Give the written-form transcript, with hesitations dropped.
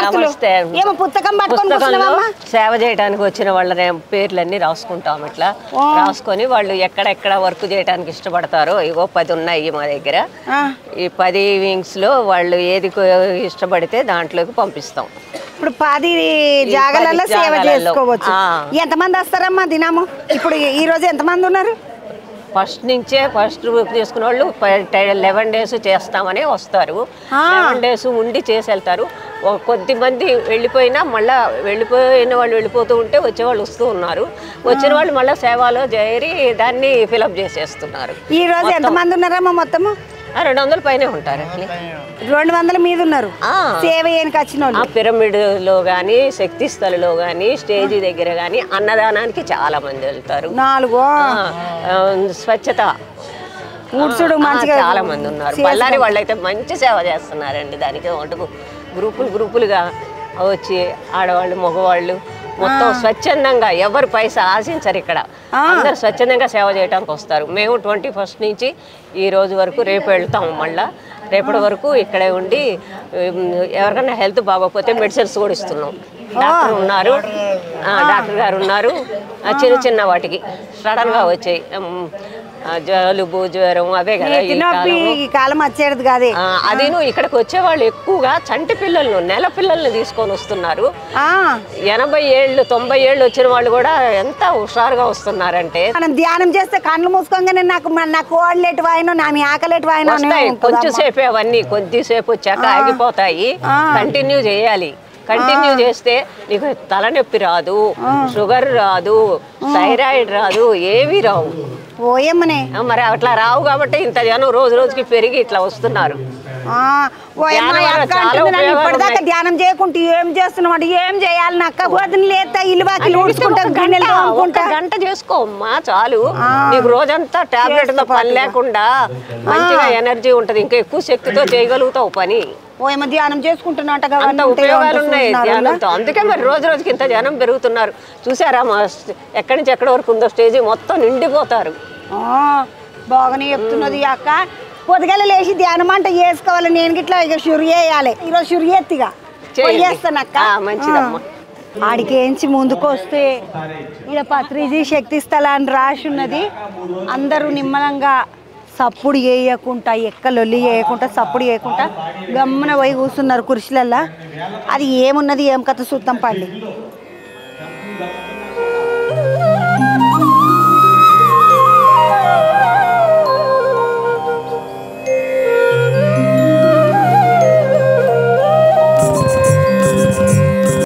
నమస్తే. ఏమో పుస్తకం పట్టుకొని కూర్చున్నావమ్మా? సేవ చేయడానికి వచ్చిన వాళ్ళ పేర్లన్నీ రాసుకుంటాం. ఇట్లా రాసుకొని వాళ్ళు ఎక్కడెక్కడ వర్క్ చేయడానికి ఇష్టపడతారో ఇగో 10 ఉన్నాయి మా దగ్గర. ఈ 10 వింగ్స్ లో వాళ్ళు ఏది ఇష్టపడితే దాంట్లోకి పంపిస్తాం. ఇప్పుడు 10 జాగాలలో సేవ చేసుకోవచ్చు. ఎంతమంది వస్తారమ్మా దినము? ఇప్పుడు ఈ రోజు ఎంతమంది ఉన్నారు? ఫస్ట్ చేసుకున్న వాళ్ళు 11 days చేస్తామని వస్తారు. 11 days ఉండి చేసి వెళ్తారు. కొద్దిమంది వెళ్ళిపోయినా మళ్ళీ వెళ్ళిపోయిన వాళ్ళు వెళ్ళిపోతూ ఉంటే వచ్చేవాళ్ళు వస్తూ ఉన్నారు. వచ్చిన వాళ్ళు మళ్ళీ సేవలో చేరి దాన్ని ఫిలప్ చేసేస్తున్నారు. ఈ రోజు ఎంతమంది ఉన్నారమ్మా మొత్తము? 200 పైనే ఉంటారండి. 200 మీద ఉన్నారు సేవ ఏనికి వచ్చిన వాళ్ళు. పిరమిడ్ లో గానీ, శక్తి స్థలిలో గానీ, స్టేజీ దగ్గర గానీ అన్నదానానికి చాలా మంది వెళ్తారు. 4 స్వచ్ఛత కూర్చుడు మంచిగా చాలా మంది ఉన్నారు. బళ్ళారి వాళ్ళు అయితే మంచి సేవ చేస్తున్నారండి. దానికి మటుకు గ్రూపులుగా వచ్చి ఆడవాళ్ళు మగవాళ్ళు మొత్తం స్వచ్ఛందంగా ఎవరు పైసా ఆశించరు. ఇక్కడ అందరు స్వచ్ఛందంగా సేవ చేయడానికి వస్తారు. మేము 21st నుంచి ఈ రోజు వరకు రేపు వెళ్తాము. మళ్ళీ రేపటి వరకు ఇక్కడే ఉండి ఎవరికైనా హెల్త్ బాగోకపోతే మెడిసిన్స్ కూడా ఇస్తున్నాం. డాక్టర్ గారు ఉన్నారు. చిన్న వాటికి సడన్గా వచ్చాయి జలుబు జ్వరం అవే కదా ఈ కాలం వచ్చేది కాదే. అది ఇక్కడికి వచ్చేవాళ్ళు ఎక్కువగా చంటి పిల్లలను నెల పిల్లల్ని తీసుకొని వస్తున్నారు. 80 ఏళ్ళు 90 ఏళ్ళు వచ్చిన వాళ్ళు కూడా ఎంత హుషారుగా వస్తున్నారంటే, మనం ధ్యానం చేస్తే కళ్ళు మూసుకోగానే నా కోళ్ళు ఎటు వాయినో నా మీ ఆకలి ఎటు వాయినో కొంచెం సేపే అవన్నీ కొద్దిసేపు వచ్చాక ఆగిపోతాయి. కంటిన్యూ చేయాలి. కంటిన్యూ చేస్తే నీకు తలనొప్పి రాదు, షుగర్ రాదు, థైరాయిడ్ రాదు, ఏవి రావు. ఓయమ్మనే మరి అట్లా రావు కాబట్టి ఇంత జనం రోజు రోజుకి పెరిగి ఇట్లా వస్తున్నారు. ఇప్పటిదాకా ధ్యానం చేయకుంటే ఏం చేస్తున్నావు? ఏం చేయాలి? నక్క గోధులు లేత ఇల్లు బాకి గంట చేసుకోమ్మా చాలు. నీకు రోజంతా టాబ్లెట్ తో పని లేకుండా మంచిగా ఎనర్జీ ఉంటది. ఇంకా ఎక్కువ శక్తితో చేయగలుగుతావు పని. ధ్యానం చేసుకుంటున్నట్టుగా అంత ఉపయోగాలు ఉన్నాయి ధ్యానంతో. అందుకే మరి రోజు రోజుకి ఇంత జనం పెరుగుతున్నారు. చూసారా మా ఎక్కడి నుంచి ఎక్కడి వరకు ఉందో స్టేజీ మొత్తం నిండిపోతారు. బాగానే చెప్తున్నది అక్క. పొద్దుగల లేచి ధ్యానం అంటే చేసుకోవాలి. నేను గిట్లా ఇక షురు చేయాలి. ఈరోజు షురు చేస్తిగా చేస్తాను అక్క. మంచిదమ్మా. ఆడికేంచి ముందుకు వస్తే ఇక్కడ పత్రిజీ శక్తి స్థలాన్ని రాసి ఉన్నది. అందరూ నిమ్మలంగా సప్పుడు చేయకుండా ఎక్కలొల్లి చేయకుండా సప్పుడు చేయకుండా గమ్మున పోయి కూర్చున్నారు కుర్చీలల్లో. అది ఏమున్నది ఏం కథ చూద్దాం పండి.